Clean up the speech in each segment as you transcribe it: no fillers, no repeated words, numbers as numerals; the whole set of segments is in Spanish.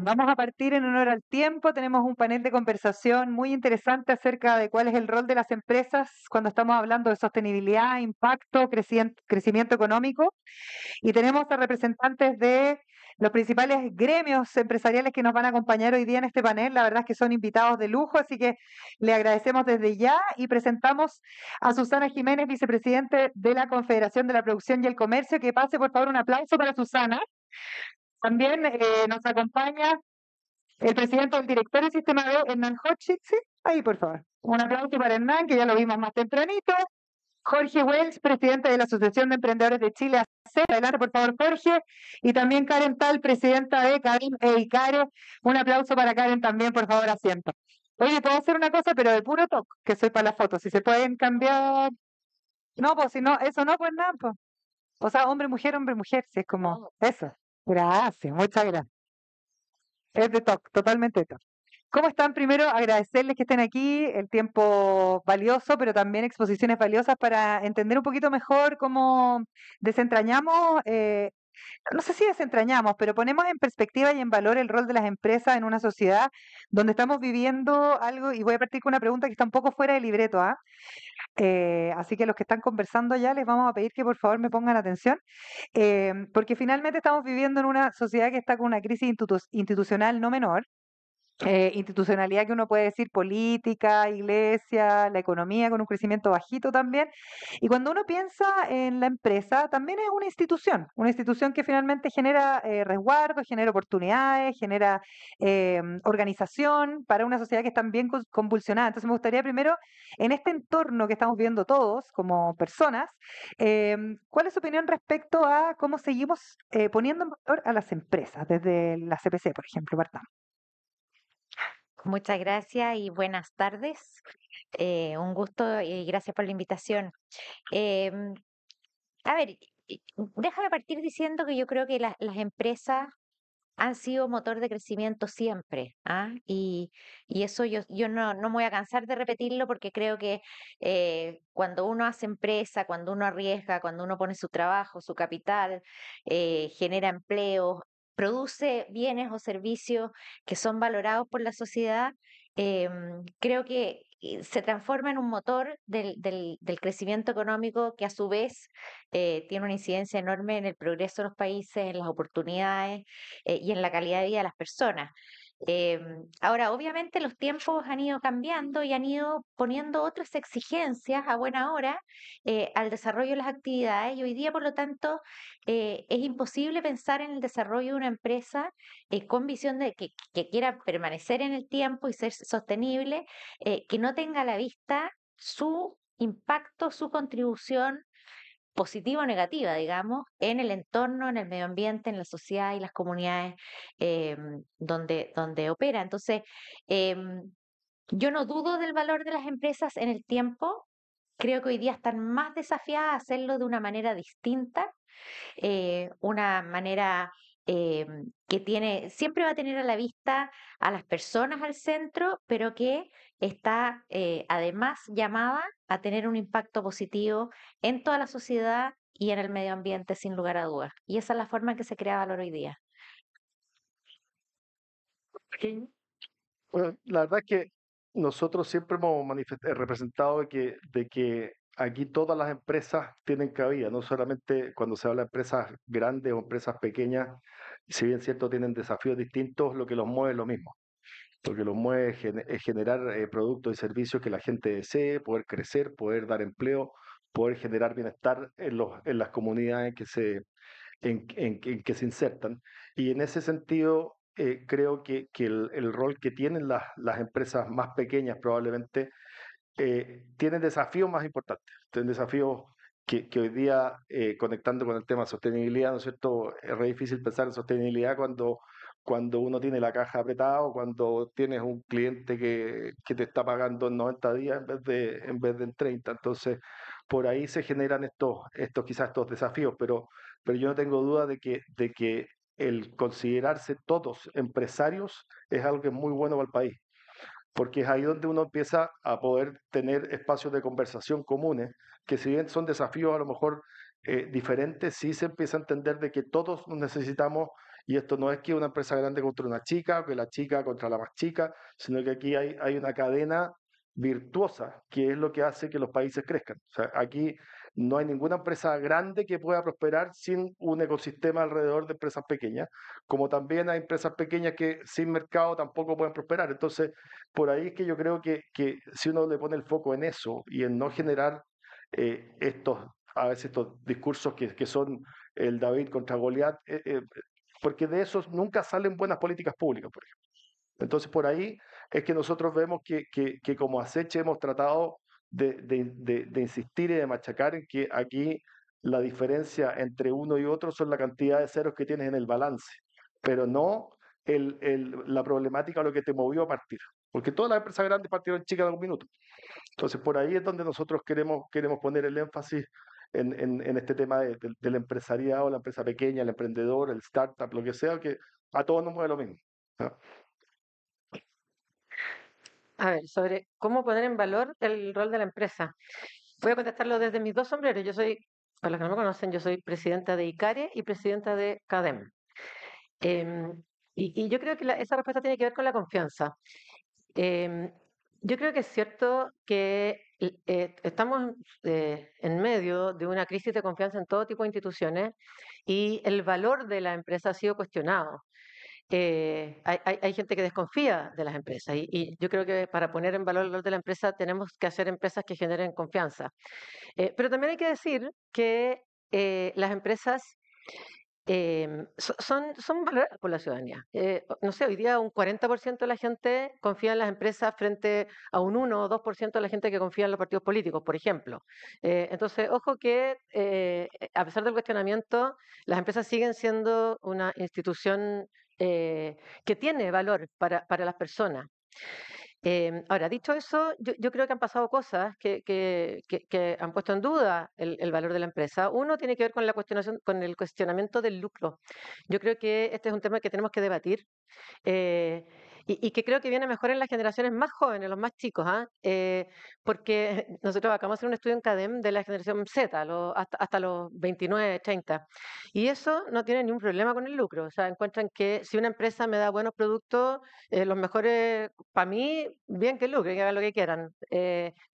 Vamos a partir en honor al tiempo. Tenemos un panel de conversación muy interesante acerca de cuál es el rol de las empresas cuando estamos hablando de sostenibilidad, impacto, crecimiento económico. Y tenemos a representantes de los principales gremios empresariales que nos van a acompañar hoy día en este panel. La verdad es que son invitados de lujo, así que le agradecemos desde ya y presentamos a Susana Jiménez, vicepresidente de la Confederación de la Producción y el Comercio. Que pase, por favor, un aplauso para Susana. También nos acompaña el presidente del directorio del sistema B, Hernán Hochschild. Sí, ahí, por favor. Un aplauso para Hernán, que ya lo vimos más tempranito. Jorge Welch, presidente de la Asociación de Emprendedores de Chile. Adelante, por favor, Jorge. Y también Karen Tal, presidenta de Karen e ICARE. Un aplauso para Karen también, por favor, asiento. Oye, puedo hacer una cosa, pero de puro toque, que soy para las fotos. Si se pueden cambiar. No, pues si no, eso no, pues nada, pues. O sea, hombre, mujer, si es como eso. Gracias, muchas gracias. Es de toque, totalmente de toque. ¿Cómo están? Primero, agradecerles que estén aquí, el tiempo valioso, pero también exposiciones valiosas para entender un poquito mejor cómo desentrañamos, no sé si desentrañamos, pero ponemos en perspectiva y en valor el rol de las empresas en una sociedad donde estamos viviendo algo, y voy a partir con una pregunta que está un poco fuera del libreto, ¿ah? Así que los que están conversando ya les vamos a pedir que por favor me pongan atención, porque finalmente estamos viviendo en una sociedad que está con una crisis institucional no menor. Institucionalidad que uno puede decir política, iglesia, la economía con un crecimiento bajito también. Y cuando uno piensa en la empresa, también es una institución que finalmente genera resguardo, genera oportunidades, genera organización para una sociedad que está bien convulsionada. Entonces me gustaría primero, en este entorno que estamos viendo todos como personas, ¿cuál es su opinión respecto a cómo seguimos poniendo en valor a las empresas desde la CPC, por ejemplo, partamos? Muchas gracias y buenas tardes. Un gusto y gracias por la invitación. Em, a ver, déjame partir diciendo que yo creo que las empresas han sido motor de crecimiento siempre, ¿ah? Y eso yo no me voy a cansar de repetirlo porque creo que cuando uno hace empresa, cuando uno arriesga, cuando uno pone su trabajo, su capital, genera empleos, produce bienes o servicios que son valorados por la sociedad, creo que se transforma en un motor del crecimiento económico que a su vez tiene una incidencia enorme en el progreso de los países, en las oportunidades y en la calidad de vida de las personas. Ahora, obviamente los tiempos han ido cambiando y han ido poniendo otras exigencias a buena hora al desarrollo de las actividades y hoy día, por lo tanto, es imposible pensar en el desarrollo de una empresa con visión de que quiera permanecer en el tiempo y ser sostenible, que no tenga a la vista su impacto, su contribución positiva o negativa, digamos, en el entorno, en el medio ambiente, en la sociedad y las comunidades donde opera. Entonces, em, yo no dudo del valor de las empresas en el tiempo. Creo que hoy día están más desafiadas a hacerlo de una manera distinta, una manera que tiene, siempre va a tener a la vista a las personas al centro, pero que está además llamada a tener un impacto positivo en toda la sociedad y en el medio ambiente, sin lugar a dudas. Y esa es la forma en que se crea valor hoy día. Sí. Bueno, la verdad es que nosotros siempre hemos representado de que aquí todas las empresas tienen cabida, no solamente cuando se habla de empresas grandes o empresas pequeñas, si bien cierto tienen desafíos distintos, lo que los mueve es lo mismo. Lo que los mueve es generar productos y servicios que la gente desee, poder crecer, poder dar empleo, poder generar bienestar en las comunidades en que se insertan. Y en ese sentido, creo que el rol que tienen las empresas más pequeñas probablemente tienen desafíos más importantes, tienen desafíos que hoy día, conectando con el tema de sostenibilidad, ¿no es cierto? Es re difícil pensar en sostenibilidad cuando uno tiene la caja apretada o cuando tienes un cliente que te está pagando en 90 días en vez de en 30. Entonces, por ahí se generan quizás estos desafíos, pero yo no tengo duda de que el considerarse todos empresarios es algo que es muy bueno para el país porque es ahí donde uno empieza a poder tener espacios de conversación comunes, que si bien son desafíos a lo mejor diferentes, sí se empieza a entender de que todos nos necesitamos Y esto no es que una empresa grande contra una chica, o que la chica contra la más chica, sino que aquí hay una cadena virtuosa, que es lo que hace que los países crezcan. O sea, aquí no hay ninguna empresa grande que pueda prosperar sin un ecosistema alrededor de empresas pequeñas, como también hay empresas pequeñas que sin mercado tampoco pueden prosperar. Entonces, por ahí es que yo creo que si uno le pone el foco en eso y en no generar a veces estos discursos que son el David contra Goliat, porque de esos nunca salen buenas políticas públicas, por ejemplo. Entonces, por ahí es que nosotros vemos que como Aceche hemos tratado de insistir y de machacar en que aquí la diferencia entre uno y otro son la cantidad de ceros que tienes en el balance, pero no la problemática o lo que te movió a partir. Porque todas las empresas grandes partieron chicas en un minuto. Entonces, por ahí es donde nosotros queremos poner el énfasis en este tema del empresariado, la empresa pequeña, el emprendedor, el startup, lo que sea, que a todos nos mueve lo mismo. ¿No? A ver, sobre cómo poner en valor el rol de la empresa. Voy a contestarlo desde mis dos sombreros. Yo soy, para los que no me conocen, yo soy presidenta de ICARE y presidenta de CADEM. Em, y yo creo que esa respuesta tiene que ver con la confianza. Em, yo creo que es cierto que estamos en medio de una crisis de confianza en todo tipo de instituciones y el valor de la empresa ha sido cuestionado. Hay gente que desconfía de las empresas y yo creo que para poner en valor el valor de la empresa tenemos que hacer empresas que generen confianza. Pero también hay que decir que las empresas son valoradas por la ciudadanía. No sé, hoy día un 40% de la gente confía en las empresas frente a un 1 o 2% de la gente que confía en los partidos políticos, por ejemplo. Entonces, ojo que a pesar del cuestionamiento, las empresas siguen siendo una institución que tiene valor para las personas. Ahora, dicho eso, yo creo que han pasado cosas que han puesto en duda el valor de la empresa. Uno tiene que ver con con el cuestionamiento del lucro. Yo creo que este es un tema que tenemos que debatir. eh, y que creo que viene mejor en las generaciones más jóvenes, los más chicos, ¿ah? Porque nosotros acabamos de hacer un estudio en CADEM de la generación Z, hasta los 29, 30, y eso no tiene ningún problema con el lucro. O sea, encuentran que si una empresa me da buenos productos, los mejores, para mí, bien que lucren, que hagan lo que quieran.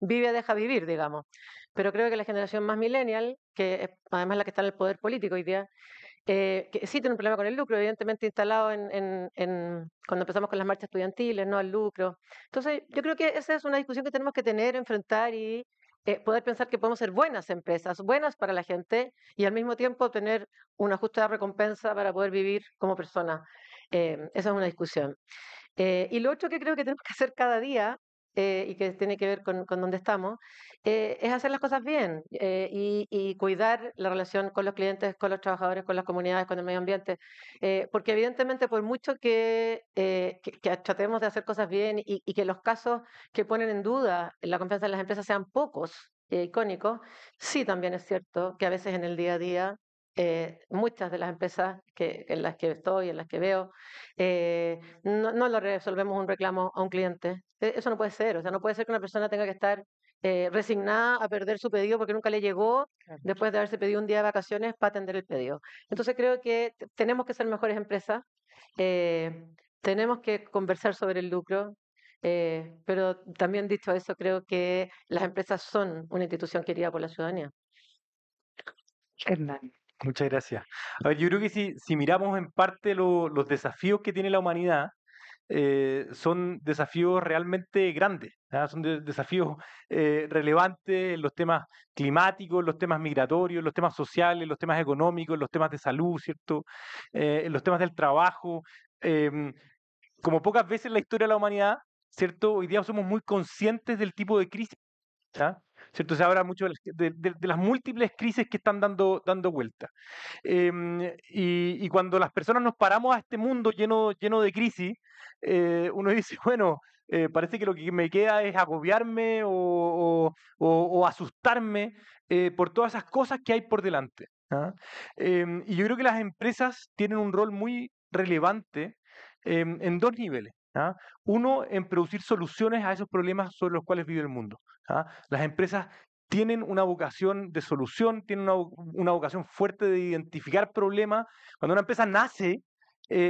Vive, deja vivir, digamos. Pero creo que la generación más millennial, que es además la que está en el poder político hoy día, que sí tiene un problema con el lucro, evidentemente instalado cuando empezamos con las marchas estudiantiles, no al lucro. Entonces, yo creo que esa es una discusión que tenemos que tener, enfrentar y poder pensar que podemos ser buenas empresas, buenas para la gente y al mismo tiempo tener una justa recompensa para poder vivir como persona. Esa es una discusión. Y lo otro que creo que tenemos que hacer cada día, y que tiene que ver con dónde estamos, es hacer las cosas bien y cuidar la relación con los clientes, con los trabajadores, con las comunidades, con el medio ambiente. Porque evidentemente por mucho que tratemos de hacer cosas bien y que los casos que ponen en duda la confianza en las empresas sean pocos, icónicos, sí también es cierto que a veces en el día a día muchas de las empresas en las que estoy, en las que veo, no lo resolvemos un reclamo a un cliente. Eso no puede ser. O sea, no puede ser que una persona tenga que estar resignada a perder su pedido porque nunca le llegó después de haberse pedido un día de vacaciones para atender el pedido. Entonces creo que tenemos que ser mejores empresas, eh, tenemos que conversar sobre el lucro. Pero también dicho eso, creo que las empresas son una institución querida por la ciudadanía. Hernán. Muchas gracias. A ver, yo creo que si miramos en parte los desafíos que tiene la humanidad, son desafíos realmente grandes, ¿ah? Son desafíos relevantes en los temas climáticos, los temas migratorios, los temas sociales, los temas económicos, los temas de salud, ¿cierto? En los temas del trabajo. em, Como pocas veces en la historia de la humanidad, ¿cierto? Hoy día somos muy conscientes del tipo de crisis, ¿ah? ¿Cierto? Se habla mucho de las múltiples crisis que están dando vuelta. Y cuando las personas nos paramos a este mundo lleno de crisis, uno dice, bueno, parece que lo que me queda es agobiarme o asustarme por todas esas cosas que hay por delante, ¿ah? Y yo creo que las empresas tienen un rol muy relevante en dos niveles, ¿ah? Uno, en producir soluciones a esos problemas sobre los cuales vive el mundo, ¿ah? Las empresas tienen una vocación de solución, tienen una vocación fuerte de identificar problemas. Cuando una empresa nace,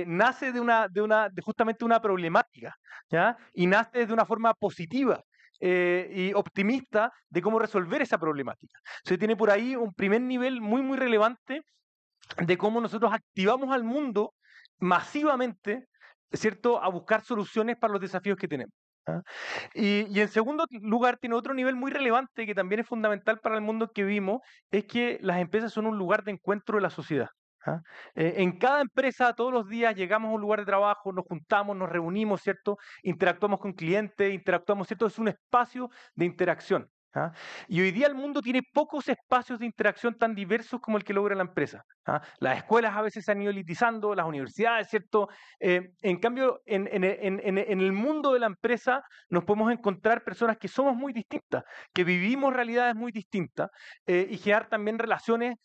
nace de justamente una problemática, ¿ya? Y nace de una forma positiva y optimista de cómo resolver esa problemática. Se tiene por ahí un primer nivel muy, muy relevante de cómo nosotros activamos al mundo masivamente, ¿cierto?, a buscar soluciones para los desafíos que tenemos. ¿Ah? Y en segundo lugar, tiene otro nivel muy relevante que también es fundamental para el mundo que vivimos, es que las empresas son un lugar de encuentro de la sociedad. ¿Ah? En cada empresa, todos los días llegamos a un lugar de trabajo, nos juntamos, nos reunimos, ¿cierto? Interactuamos con clientes, interactuamos, ¿cierto? Es un espacio de interacción. ¿Ah? Y hoy día el mundo tiene pocos espacios de interacción tan diversos como el que logra la empresa. ¿Ah? Las escuelas a veces se han ido elitizando, las universidades, ¿cierto? En cambio, en el mundo de la empresa nos podemos encontrar personas que somos muy distintas, que vivimos realidades muy distintas y generar también relaciones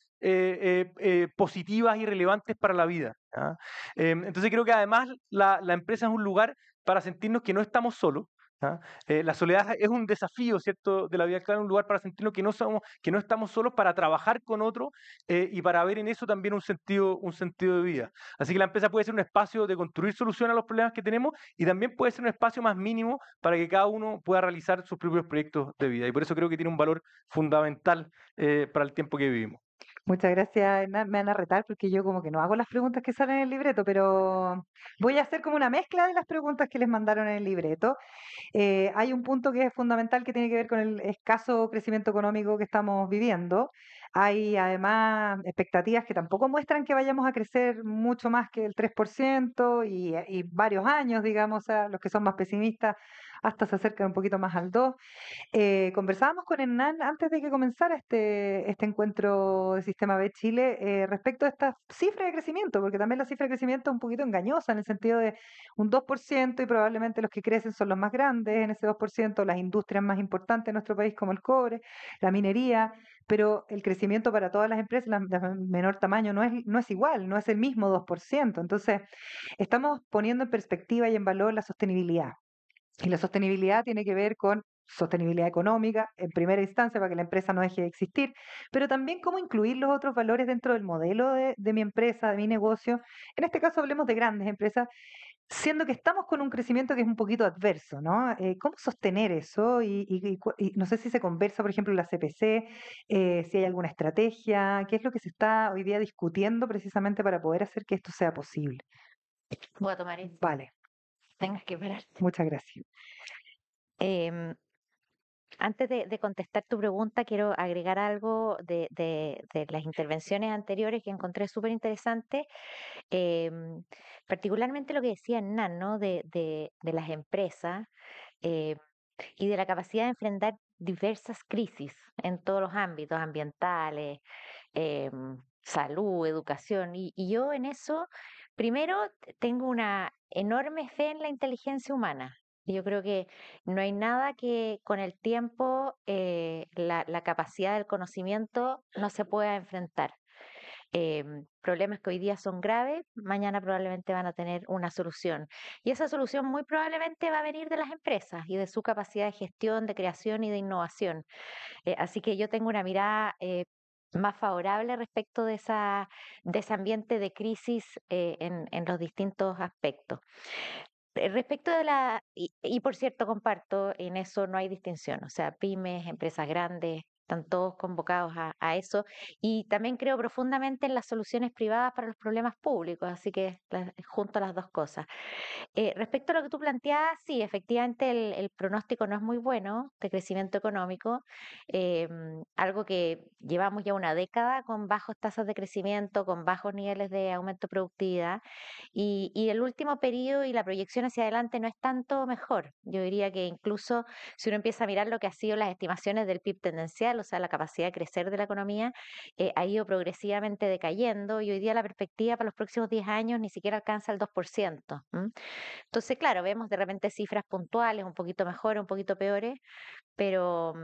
positivas y relevantes para la vida. ¿Ah? Entonces creo que además la empresa es un lugar para sentirnos que no estamos solos. ¿Ah? La soledad es un desafío, ¿cierto?, de la vida actual, un lugar para sentirnos que no estamos solos, para trabajar con otros y para ver en eso también un sentido de vida. Así que la empresa puede ser un espacio de construir soluciones a los problemas que tenemos y también puede ser un espacio más mínimo para que cada uno pueda realizar sus propios proyectos de vida. Y por eso creo que tiene un valor fundamental para el tiempo que vivimos. Muchas gracias, Hernán. Me van a retar porque yo como que no hago las preguntas que salen en el libreto, pero voy a hacer como una mezcla de las preguntas que les mandaron en el libreto. Hay un punto que es fundamental que tiene que ver con el escaso crecimiento económico que estamos viviendo. Hay además expectativas que tampoco muestran que vayamos a crecer mucho más que el 3% y varios años, digamos, o sea, los que son más pesimistas hasta se acercan un poquito más al 2%. Conversábamos con Hernán antes de que comenzara este encuentro de Sistema B Chile respecto a esta cifra de crecimiento, porque también la cifra de crecimiento es un poquito engañosa en el sentido de un 2% y probablemente los que crecen son los más grandes en ese 2%, las industrias más importantes en nuestro país como el cobre, la minería, pero el crecimiento para todas las empresas de menor tamaño no es igual, no es el mismo 2%. Entonces, estamos poniendo en perspectiva y en valor la sostenibilidad. Y la sostenibilidad tiene que ver con sostenibilidad económica en primera instancia para que la empresa no deje de existir, pero también cómo incluir los otros valores dentro del modelo de mi empresa, de mi negocio. En este caso hablemos de grandes empresas, siendo que estamos con un crecimiento que es un poquito adverso, ¿no? ¿Cómo sostener eso? Y no sé si se conversa, por ejemplo, en la CPC, si hay alguna estrategia, qué es lo que se está hoy día discutiendo precisamente para poder hacer que esto sea posible. Voy a tomar esto. Vale, Tengas que parar. muchas gracias. Em, Antes de contestar tu pregunta, quiero agregar algo de las intervenciones anteriores que encontré súper interesante, em, particularmente lo que decía Hernán, ¿no? De las empresas eh, y de la capacidad de enfrentar diversas crisis en todos los ámbitos ambientales, salud, educación. Y yo en eso, primero, tengo una enorme fe en la inteligencia humana. Yo creo que no hay nada que con el tiempo la capacidad del conocimiento no se pueda enfrentar. Problemas que hoy día son graves, mañana probablemente van a tener una solución. Y esa solución muy probablemente va a venir de las empresas y de su capacidad de gestión, de creación y de innovación. Así que yo tengo una mirada más favorable respecto de ese ambiente de crisis en los distintos aspectos. Respecto de y por cierto, comparto, en eso no hay distinción, o sea, pymes, empresas grandes, están todos convocados a eso. Y también creo profundamente en las soluciones privadas para los problemas públicos, así que junto a las dos cosas. Respecto a lo que tú planteabas, sí, efectivamente el pronóstico no es muy bueno de crecimiento económico, algo que llevamos ya una década con bajos tasas de crecimiento, con bajos niveles de aumento de productividad, y el último periodo y la proyección hacia adelante no es tanto mejor. Yo diría que incluso si uno empieza a mirar lo que ha sido las estimaciones del PIB tendencial, o sea, la capacidad de crecer de la economía, ha ido progresivamente decayendo y hoy día la perspectiva para los próximos 10 años ni siquiera alcanza el 2%. Entonces, claro, vemos de repente cifras puntuales, un poquito mejores, un poquito peores, pero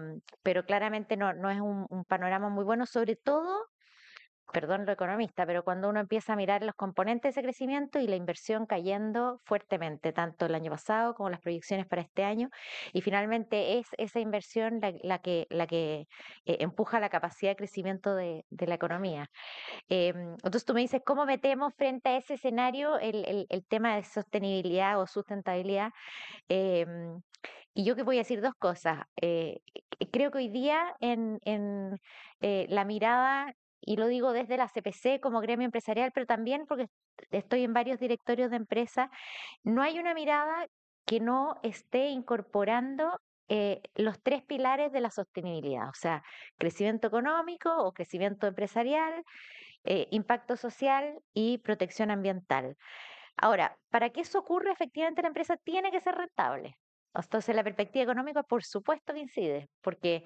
claramente no es un panorama muy bueno, sobre todo perdón lo economista, pero cuando uno empieza a mirar los componentes de ese crecimiento y la inversión cayendo fuertemente, tanto el año pasado como las proyecciones para este año, y finalmente es esa inversión la que empuja la capacidad de crecimiento de la economía. Entonces tú me dices, ¿cómo metemos frente a ese escenario el tema de sostenibilidad o sustentabilidad? Em, y yo que voy a decir dos cosas. Creo que hoy día en la mirada, y lo digo desde la CPC como gremio empresarial, pero también porque estoy en varios directorios de empresas, no hay una mirada que no esté incorporando los tres pilares de la sostenibilidad, o sea, crecimiento económico o crecimiento empresarial, impacto social y protección ambiental. Ahora, para que eso ocurra, efectivamente la empresa tiene que ser rentable. Entonces, la perspectiva económica, por supuesto que incide, porque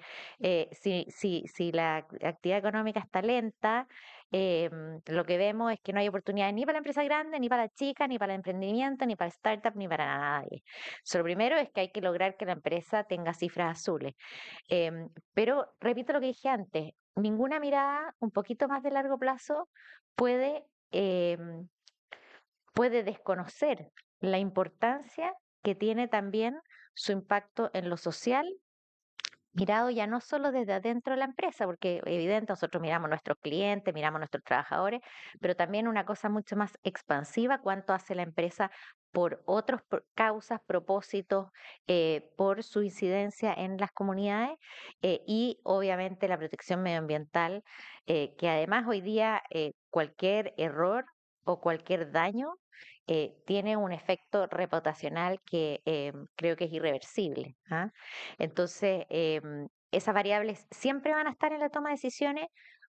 si la actividad económica está lenta, lo que vemos es que no hay oportunidades ni para la empresa grande, ni para la chica, ni para el emprendimiento, ni para el startup, ni para nadie. So, lo primero es que hay que lograr que la empresa tenga cifras azules. Pero repito lo que dije antes, ninguna mirada un poquito más de largo plazo puede puede desconocer la importancia que tiene también su impacto en lo social, mirado ya no solo desde adentro de la empresa, porque evidente nosotros miramos nuestros clientes, miramos nuestros trabajadores, pero también una cosa mucho más expansiva, cuánto hace la empresa por otras causas, propósitos, por su incidencia en las comunidades y obviamente la protección medioambiental, que además hoy día cualquier error o cualquier daño tiene un efecto reputacional que creo que es irreversible. ¿Ah? Entonces, esas variables siempre van a estar en la toma de decisiones.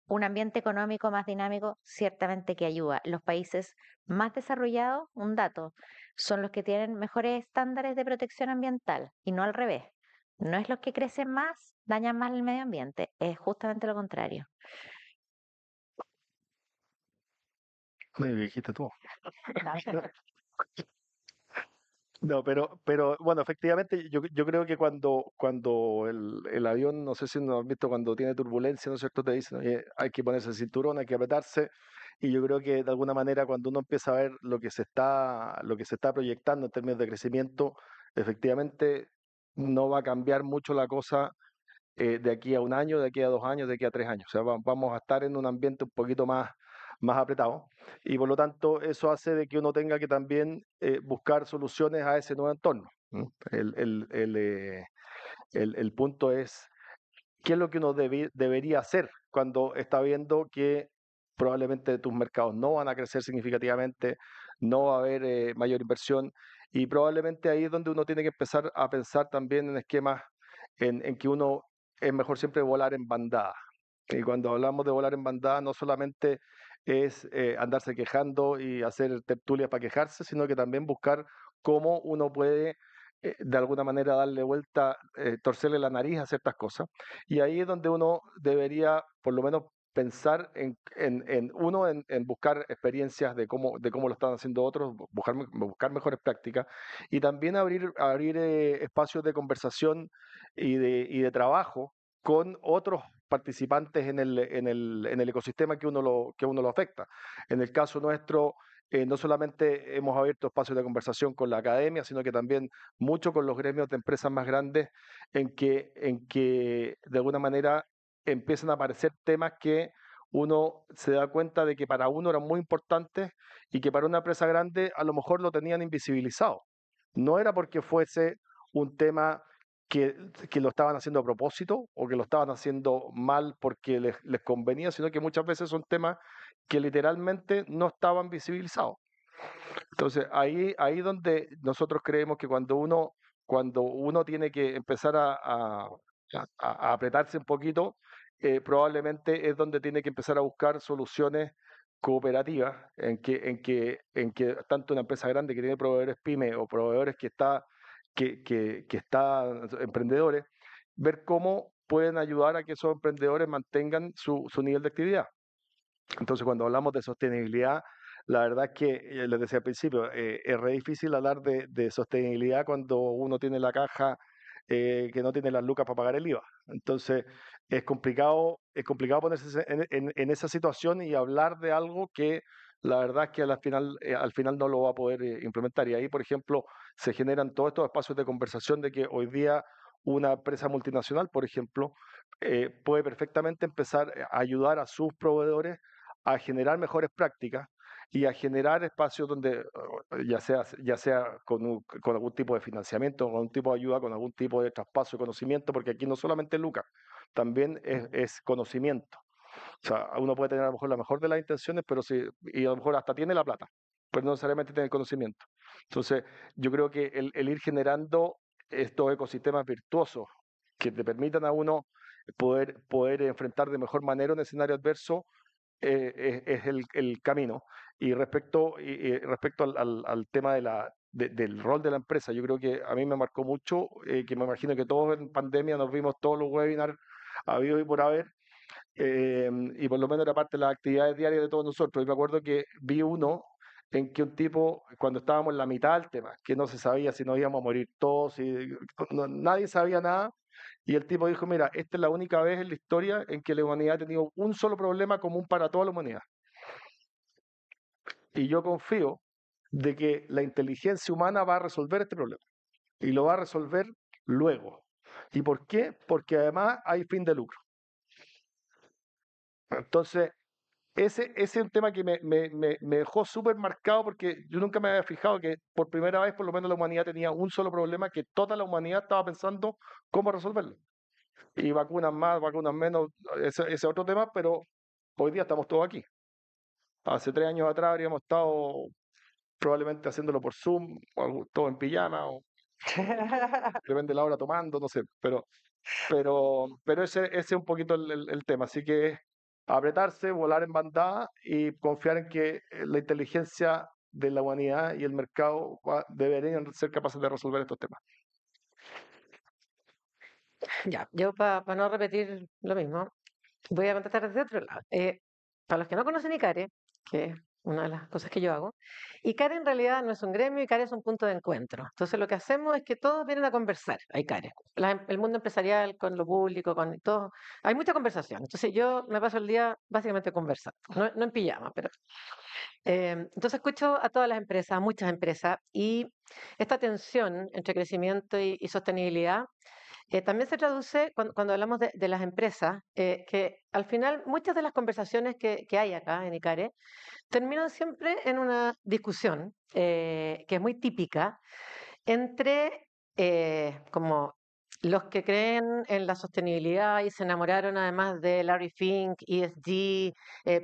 Un ambiente económico más dinámico ciertamente que ayuda. Los países más desarrollados, un dato, son los que tienen mejores estándares de protección ambiental y no al revés. No es los que crecen más, dañan más el medio ambiente, es justamente lo contrario. Me dijiste tú. No, pero bueno, efectivamente, yo creo que cuando el avión, no sé si no has visto, cuando tiene turbulencia, ¿no es cierto? Te dicen, oye, hay que ponerse el cinturón, hay que apretarse, y yo creo que de alguna manera cuando uno empieza a ver lo que se está proyectando en términos de crecimiento, efectivamente no va a cambiar mucho la cosa de aquí a un año, de aquí a 2 años, de aquí a 3 años. O sea, vamos a estar en un ambiente un poquito más apretado y por lo tanto eso hace de que uno tenga que también buscar soluciones a ese nuevo entorno. ¿No? El punto es, ¿qué es lo que uno debería hacer cuando está viendo que probablemente tus mercados no van a crecer significativamente, no va a haber mayor inversión y probablemente ahí es donde uno tiene que empezar a pensar también en esquemas en que uno es mejor siempre volar en bandada. Y cuando hablamos de volar en bandada, no solamente es andarse quejando y hacer tertulias para quejarse, sino que también buscar cómo uno puede de alguna manera darle vuelta, torcerle la nariz a ciertas cosas. Y ahí es donde uno debería, por lo menos, pensar en buscar experiencias de cómo lo están haciendo otros, buscar mejores prácticas y también abrir espacios de conversación y de trabajo con otros participantes en el ecosistema que uno lo afecta. En el caso nuestro, no solamente hemos abierto espacios de conversación con la academia, sino que también mucho con los gremios de empresas más grandes, en que de alguna manera empiezan a aparecer temas que uno se da cuenta de que para uno eran muy importantes y que para una empresa grande a lo mejor lo tenían invisibilizado. No era porque fuese un tema que, que lo estaban haciendo a propósito o que lo estaban haciendo mal porque les convenía, sino que muchas veces son temas que literalmente no estaban visibilizados. Entonces, ahí donde nosotros creemos que cuando uno tiene que empezar a apretarse un poquito, probablemente es donde tiene que empezar a buscar soluciones cooperativas en que tanto una empresa grande que tiene proveedores pyme o proveedores que está emprendedores, ver cómo pueden ayudar a que esos emprendedores mantengan su nivel de actividad. Entonces, cuando hablamos de sostenibilidad, la verdad es que, les decía al principio, es re difícil hablar de sostenibilidad cuando uno tiene la caja que no tiene las lucas para pagar el IVA. Entonces, es complicado ponerse en esa situación y hablar de algo que la verdad es que al final no lo va a poder implementar. Y ahí, por ejemplo, se generan todos estos espacios de conversación de que hoy día una empresa multinacional, por ejemplo, puede perfectamente empezar a ayudar a sus proveedores a generar mejores prácticas y a generar espacios donde, ya sea con algún tipo de financiamiento, con algún tipo de ayuda, con algún tipo de traspaso de conocimiento, porque aquí no solamente es lucas, también es conocimiento. O sea, uno puede tener a lo mejor la mejor de las intenciones, pero y a lo mejor hasta tiene la plata, pero no necesariamente tiene el conocimiento. Entonces, yo creo que el ir generando estos ecosistemas virtuosos que te permitan a uno poder enfrentar de mejor manera un escenario adverso es el camino. Y respecto al tema del rol de la empresa, yo creo que a mí me marcó mucho, que me imagino que todos en pandemia nos vimos todos los webinars habidos y por haber, y por lo menos era parte de las actividades diarias de todos nosotros. Y me acuerdo que vi uno en que un tipo, cuando estábamos en la mitad del tema, que no se sabía si nos íbamos a morir todos, y nadie sabía nada, y el tipo dijo, mira, esta es la única vez en la historia en que la humanidad ha tenido un solo problema común para toda la humanidad. Y yo confío de que la inteligencia humana va a resolver este problema, y lo va a resolver luego. ¿Y por qué? Porque además hay fin de lucro. Entonces, ese es un tema que me dejó súper marcado porque yo nunca me había fijado que por primera vez por lo menos la humanidad tenía un solo problema que toda la humanidad estaba pensando cómo resolverlo. Y vacunas más, vacunas menos, ese es otro tema, pero hoy día estamos todos aquí. Hace 3 años atrás habríamos estado probablemente haciéndolo por Zoom, o todo en pijama, o depende de la hora tomando, no sé, pero ese es un poquito el tema. Así que apretarse, volar en bandada y confiar en que la inteligencia de la humanidad y el mercado deberían ser capaces de resolver estos temas. Ya, yo para no repetir lo mismo, voy a contestar desde otro lado. Para los que no conocen ICARE, que es una de las cosas que yo hago, ICARE en realidad no es un gremio, ICARE es un punto de encuentro. Entonces lo que hacemos es que todos vienen a conversar a ICARE. El mundo empresarial con lo público, con todo. Hay mucha conversación. Entonces yo me paso el día básicamente conversando, no en pijama, pero... entonces escucho a todas las empresas, a muchas empresas, y esta tensión entre crecimiento y sostenibilidad también se traduce cuando hablamos de las empresas, que al final muchas de las conversaciones que hay acá en ICARE terminan siempre en una discusión que es muy típica entre como los que creen en la sostenibilidad y se enamoraron además de Larry Fink, ESG,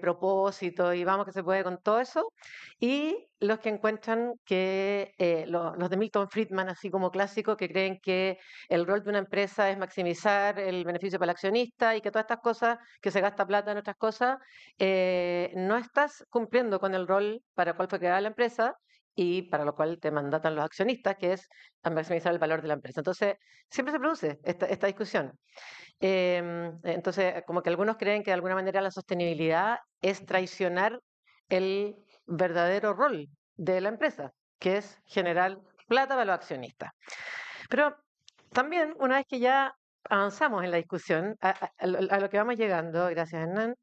propósito y vamos que se puede con todo eso, y los que encuentran que los de Milton Friedman, así como clásico, que creen que el rol de una empresa es maximizar el beneficio para el accionista y que todas estas cosas, que se gasta plata en otras cosas, no estás cumpliendo con el rol para el cual fue creada la empresa y para lo cual te mandatan los accionistas, que es a maximizar el valor de la empresa. Entonces, siempre se produce esta discusión. Entonces, como que algunos creen que de alguna manera la sostenibilidad es traicionar el verdadero rol de la empresa, que es generar plata para los accionistas. Pero también, una vez que ya avanzamos en la discusión, a lo que vamos llegando, gracias Hernán,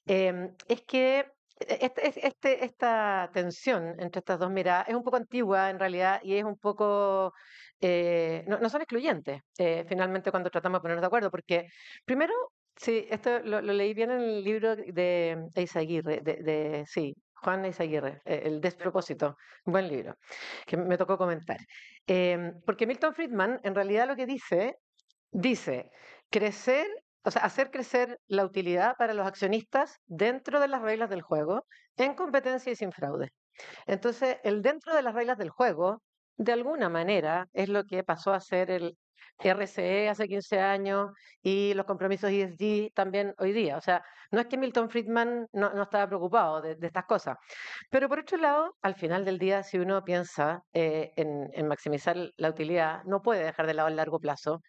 es que esta tensión entre estas dos miradas es un poco antigua en realidad y es un poco, no son excluyentes finalmente cuando tratamos de ponernos de acuerdo, porque primero, sí, esto lo leí bien en el libro de Eizaguirre, sí, Juan Eizaguirre, El despropósito, un buen libro, que me tocó comentar. Porque Milton Friedman en realidad lo que dice, crecer, o sea, hacer crecer la utilidad para los accionistas dentro de las reglas del juego, en competencia y sin fraude. Entonces, el dentro de las reglas del juego, de alguna manera, es lo que pasó a ser el RCE hace 15 años y los compromisos ESG también hoy día. O sea, no es que Milton Friedman no estaba preocupado de estas cosas. Pero por otro lado, al final del día, si uno piensa en maximizar la utilidad, no puede dejar de lado el largo plazo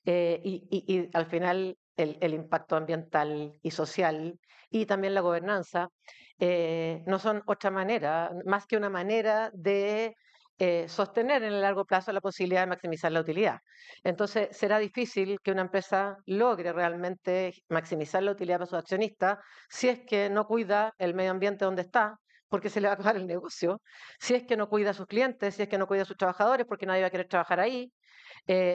y al final el impacto ambiental y social y también la gobernanza no son otra manera, más que una manera de sostener en el largo plazo la posibilidad de maximizar la utilidad. Entonces, será difícil que una empresa logre realmente maximizar la utilidad para sus accionistas si es que no cuida el medio ambiente donde está, porque se le va a acabar el negocio, si es que no cuida a sus clientes, si es que no cuida a sus trabajadores, porque nadie va a querer trabajar ahí,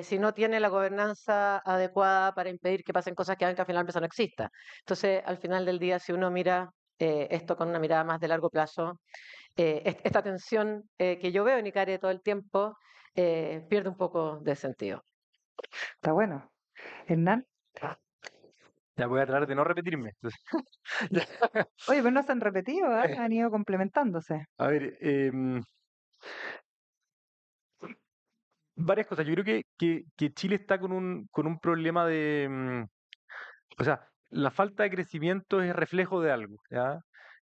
si no tiene la gobernanza adecuada para impedir que pasen cosas que hagan que al final la empresa no exista. Entonces, al final del día, si uno mira esto con una mirada más de largo plazo, esta tensión que yo veo en Icare todo el tiempo pierde un poco de sentido. Está bueno. Hernán. Ya voy a tratar de no repetirme. Entonces, Oye, pero no se han repetido, ¿eh? Han ido complementándose. a ver, varias cosas. Yo creo que Chile está con un problema de, o sea, la falta de crecimiento es reflejo de algo, ¿ya?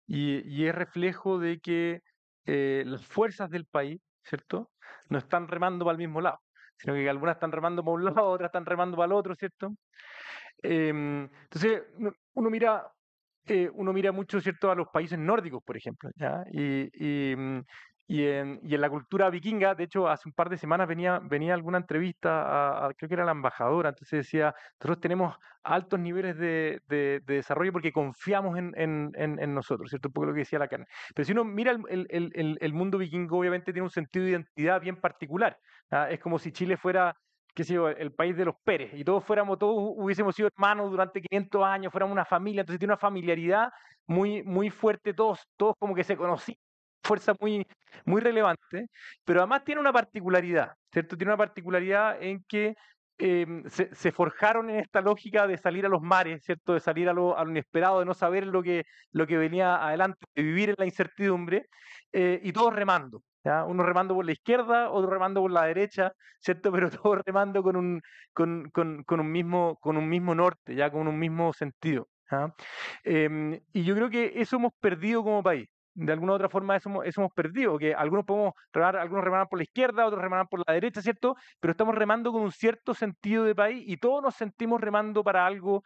Y es reflejo de que las fuerzas del país, ¿cierto? No están remando para el mismo lado, sino que algunas están remando para un lado, otras están remando para el otro, ¿cierto? Entonces, uno mira mucho, ¿cierto?, a los países nórdicos, por ejemplo, ¿ya? Y en la cultura vikinga, de hecho, hace un par de semanas venía alguna entrevista creo que era la embajadora, entonces decía, nosotros tenemos altos niveles de desarrollo porque confiamos en nosotros, ¿cierto? Un poco lo que decía la carne. Pero si uno mira el mundo vikingo, obviamente tiene un sentido de identidad bien particular, ¿ah? Es como si Chile fuera, qué sé yo, el país de los Pérez, y todos hubiésemos sido hermanos durante 500 años, fuéramos una familia, entonces tiene una familiaridad muy, muy fuerte, todos como que se conocían, fuerza muy relevante, pero además tiene una particularidad, ¿cierto? Tiene una particularidad en que se forjaron en esta lógica de salir a los mares, ¿cierto? De salir a lo inesperado, de no saber lo que venía adelante, de vivir en la incertidumbre, y todos remando, ¿ya? Uno remando por la izquierda, otro remando por la derecha, ¿cierto? Pero todos remando con un mismo norte, ya con un mismo sentido, ¿ya? Y yo creo que eso hemos perdido como país. De alguna u otra forma eso hemos perdido, que algunos podemos remar, algunos reman por la izquierda, otros reman por la derecha, ¿cierto? Pero estamos remando con un cierto sentido de país y todos nos sentimos remando para algo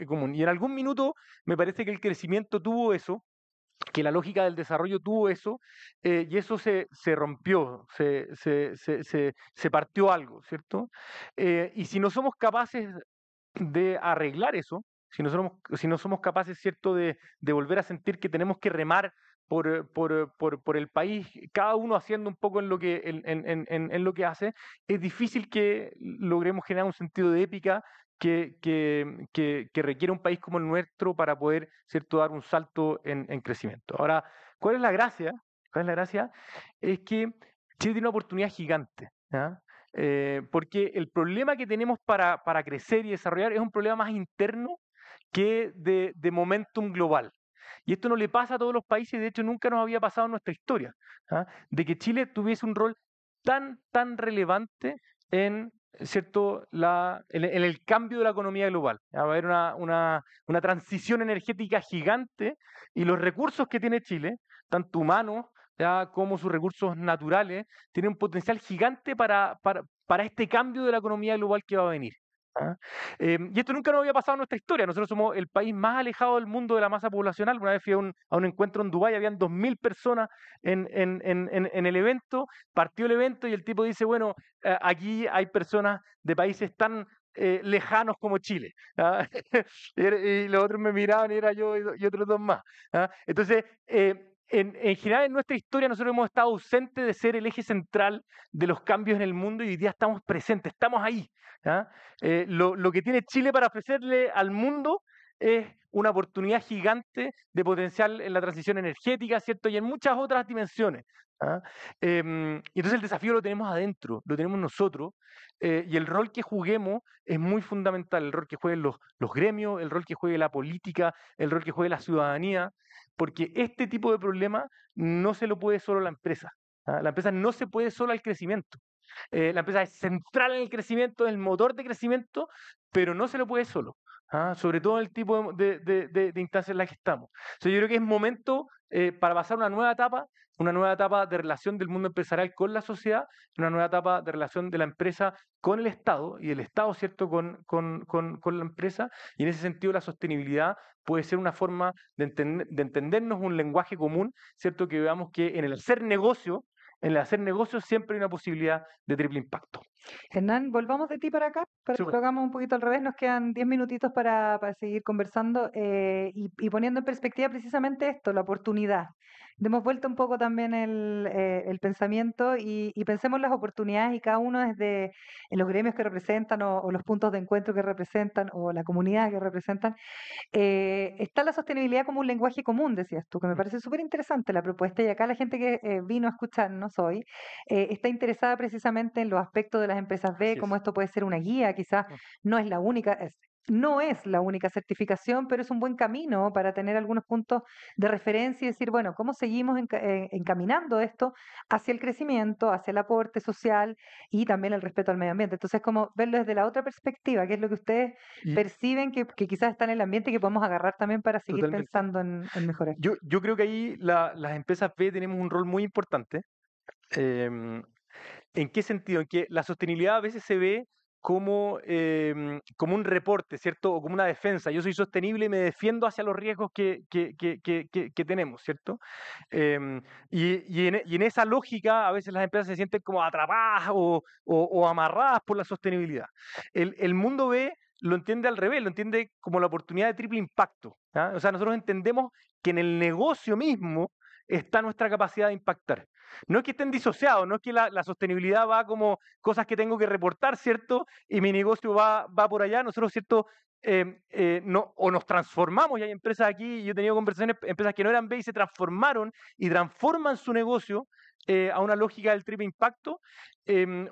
común. Y en algún minuto me parece que el crecimiento tuvo eso, que la lógica del desarrollo tuvo eso, y eso se rompió, se partió algo, ¿cierto? Y si no somos capaces de arreglar eso, si no somos capaces, ¿cierto?, de volver a sentir que tenemos que remar por el país, cada uno haciendo un poco en lo que hace, es difícil que logremos generar un sentido de épica que requiere un país como el nuestro para poder, ¿cierto?, dar un salto en crecimiento. Ahora, ¿cuál es la gracia? ¿Cuál es la gracia? Es que Chile tiene una oportunidad gigante, ¿ya? Porque el problema que tenemos para crecer y desarrollar es un problema más interno que de momentum global. Y esto no le pasa a todos los países, de hecho nunca nos había pasado en nuestra historia, ¿ah? De que Chile tuviese un rol tan relevante en, ¿cierto?, en el cambio de la economía global. Va a haber una transición energética gigante y los recursos que tiene Chile, tanto humanos, ¿ya?, como sus recursos naturales, tienen un potencial gigante para este cambio de la economía global que va a venir, ¿ah? Y esto nunca nos había pasado en nuestra historia. Nosotros somos el país más alejado del mundo de la masa poblacional. Una vez fui a un encuentro en Dubái, habían 2000 personas en el evento, partió el evento y el tipo dice, bueno, aquí hay personas de países tan lejanos como Chile, ¿ah? Y los otros me miraban y era yo y otros dos más, ¿ah? Entonces, en general en nuestra historia nosotros hemos estado ausentes de ser el eje central de los cambios en el mundo y hoy día estamos presentes, estamos ahí, ¿ah? Lo que tiene Chile para ofrecerle al mundo es una oportunidad gigante de potencial en la transición energética, ¿cierto? Y en muchas otras dimensiones, ¿ah? Y entonces el desafío lo tenemos adentro, lo tenemos nosotros, y el rol que juguemos es muy fundamental, el rol que jueguen los gremios, el rol que juegue la política, el rol que juegue la ciudadanía, porque este tipo de problema no se lo puede solo la empresa, ¿ah? La empresa no se puede solo al crecimiento. La empresa es central en el crecimiento, es el motor de crecimiento, pero no se lo puede solo, ¿ah? Sobre todo en el tipo de instancias en las que estamos. Yo creo que es momento para pasar una nueva etapa de relación del mundo empresarial con la sociedad, una nueva etapa de relación de la empresa con el Estado y el Estado, ¿cierto?, con la empresa. Y en ese sentido la sostenibilidad puede ser una forma de entendernos un lenguaje común, ¿cierto?, que veamos que en el hacer negocio En el hacer negocios siempre hay una posibilidad de triple impacto. Hernán, volvamos de ti para acá, para que Súper. lo hagamos un poquito al revés. Nos quedan 10 minutitos para seguir conversando y poniendo en perspectiva precisamente esto, la oportunidad. Demos vuelta un poco también el pensamiento y pensemos las oportunidades y cada uno desde en los gremios que representan o los puntos de encuentro que representan o la comunidad que representan. Está la sostenibilidad como un lenguaje común, decías tú, que me parece súper interesante la propuesta y acá la gente que vino a escucharnos hoy está interesada precisamente en los aspectos de las empresas B, Así cómo es. esto puede ser una guía, quizás no es la única, no es la única certificación, pero es un buen camino para tener algunos puntos de referencia y decir, bueno, ¿cómo seguimos encaminando esto hacia el crecimiento, hacia el aporte social y también el respeto al medio ambiente? Entonces, como verlo desde la otra perspectiva, que es lo que ustedes Y perciben que quizás está en el ambiente y que podemos agarrar también para seguir totalmente. pensando en mejorar. Yo creo que ahí las empresas B tenemos un rol muy importante. Em, ¿En qué sentido? En que la sostenibilidad a veces se ve como, como un reporte, ¿cierto? O como una defensa. Yo soy sostenible y me defiendo hacia los riesgos que tenemos, ¿cierto? Em, y en esa lógica a veces las empresas se sienten como atrapadas o amarradas por la sostenibilidad. El mundo B lo entiende al revés, lo entiende como la oportunidad de triple impacto. ¿Ah? O sea, nosotros entendemos que en el negocio mismo está nuestra capacidad de impactar. No es que estén disociados, no es que la sostenibilidad va como cosas que tengo que reportar, ¿cierto? Y mi negocio va por allá. Nosotros, ¿cierto? No, o nos transformamos, y hay empresas aquí, yo he tenido conversaciones, empresas que no eran B y se transformaron y transforman su negocio a una lógica del triple impacto,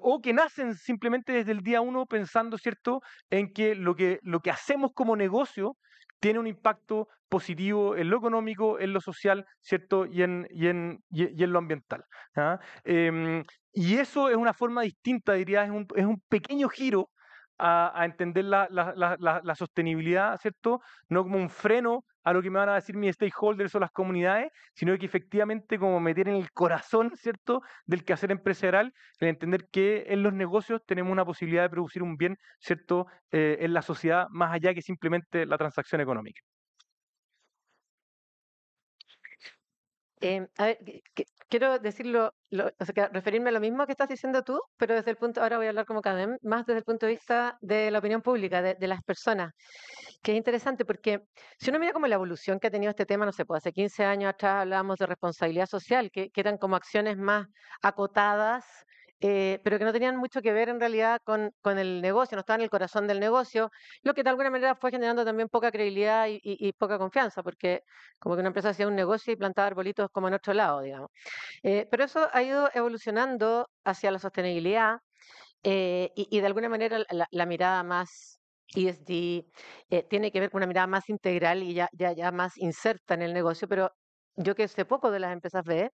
o que nacen simplemente desde el día uno pensando, ¿cierto?, en que lo que hacemos como negocio tiene un impacto positivo en lo económico, en lo social, ¿cierto? Y en lo ambiental. ¿Ah? Y eso es una forma distinta, diría, es un pequeño giro a entender la sostenibilidad, ¿cierto? No como un freno a lo que me van a decir mis stakeholders o las comunidades, sino que efectivamente como meter en el corazón, ¿cierto?, del quehacer empresarial, el entender que en los negocios tenemos una posibilidad de producir un bien, ¿cierto?, en la sociedad, más allá que simplemente la transacción económica. A ver, quiero decirlo, o sea, referirme a lo mismo que estás diciendo tú, pero desde el punto, ahora voy a hablar como CADEM, más desde el punto de vista de la opinión pública, de las personas, que es interesante porque si uno mira como la evolución que ha tenido este tema, no sé, pues hace 15 años atrás hablábamos de responsabilidad social, que eran como acciones más acotadas, pero que no tenían mucho que ver en realidad con el negocio, no estaban en el corazón del negocio, lo que de alguna manera fue generando también poca credibilidad y poca confianza, porque como que una empresa hacía un negocio y plantaba arbolitos como en otro lado, digamos. Pero eso ha ido evolucionando hacia la sostenibilidad y de alguna manera la mirada más ESG tiene que ver con una mirada más integral y ya más inserta en el negocio, pero yo que sé poco de las empresas B,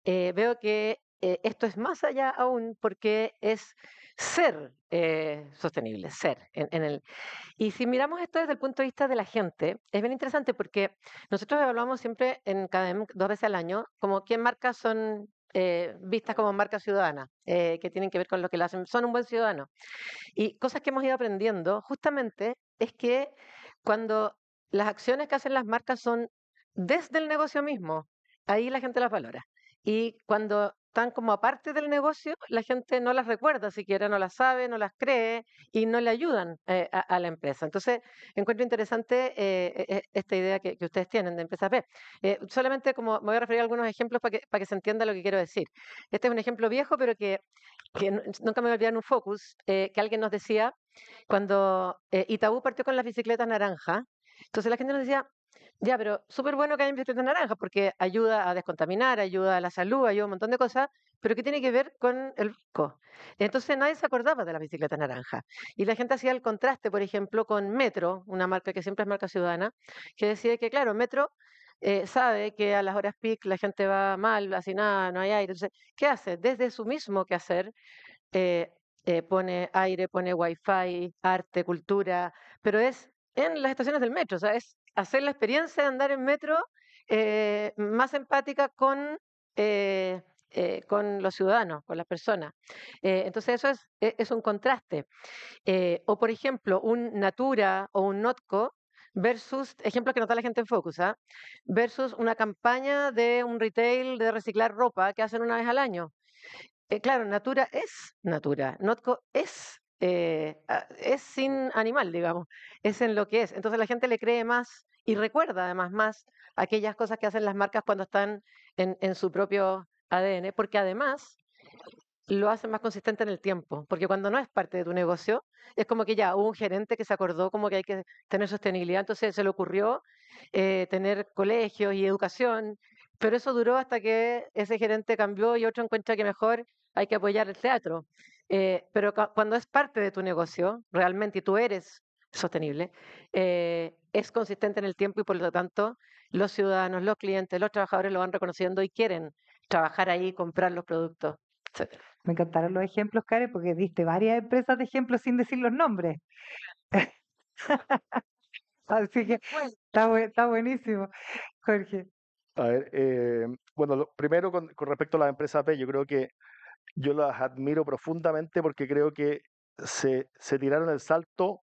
veo que esto es más allá aún porque es ser sostenible, ser en el... Y si miramos esto desde el punto de vista de la gente, es bien interesante porque nosotros evaluamos siempre en CADEM 2 veces al año como qué marcas son vistas como marcas ciudadanas, que tienen que ver con lo que le hacen, son un buen ciudadano. Y cosas que hemos ido aprendiendo justamente es que cuando las acciones que hacen las marcas son desde el negocio mismo, ahí la gente las valora. Y cuando están como aparte del negocio, la gente no las recuerda siquiera, no las sabe, no las cree y no le ayudan a la empresa. Entonces, encuentro interesante esta idea que ustedes tienen de empresas B. Solamente como me voy a referir a algunos ejemplos para que se entienda lo que quiero decir. Este es un ejemplo viejo, pero que nunca me voy a olvidar en un focus, que alguien nos decía cuando Itaú partió con las bicicletas naranjas. Entonces la gente nos decía, ya, pero súper bueno que hayan bicicletas naranjas porque ayuda a descontaminar, ayuda a la salud, ayuda a un montón de cosas, pero ¿qué tiene que ver con el fisco? Entonces nadie se acordaba de las bicicletas naranjas. Y la gente hacía el contraste, por ejemplo, con Metro, una marca que siempre es marca ciudadana, que decía que, claro, Metro sabe que a las horas peak la gente va mal, así nada, no hay aire. Entonces, ¿qué hace? Desde su mismo quehacer, eh, pone aire, pone wifi, arte, cultura, pero es en las estaciones del metro, o sea, es hacer la experiencia de andar en metro más empática con los ciudadanos, con las personas. Entonces eso es un contraste. O por ejemplo, un Natura o un Notco versus, ejemplos que nota la gente en Focus, versus una campaña de un retail de reciclar ropa que hacen una vez al año. Claro, Natura es Natura, Notco es sin animal, digamos, es en lo que es. Entonces la gente le cree más y recuerda además más aquellas cosas que hacen las marcas cuando están en su propio ADN, porque además lo hacen más consistente en el tiempo, porque cuando no es parte de tu negocio, es como que ya hubo un gerente que se acordó como que hay que tener sostenibilidad, entonces se le ocurrió tener colegios y educación, pero eso duró hasta que ese gerente cambió y otro encuentra que mejor hay que apoyar el teatro. Pero cuando es parte de tu negocio, realmente, y tú eres sostenible, es consistente en el tiempo y por lo tanto los ciudadanos, los clientes, los trabajadores lo van reconociendo y quieren trabajar ahí, comprar los productos, etcétera. Me encantaron los ejemplos, Karen, porque diste varias empresas de ejemplos sin decir los nombres. Así que está buenísimo, Jorge. A ver, bueno, primero con respecto a las empresas B, yo creo que yo las admiro profundamente porque creo que se tiraron el salto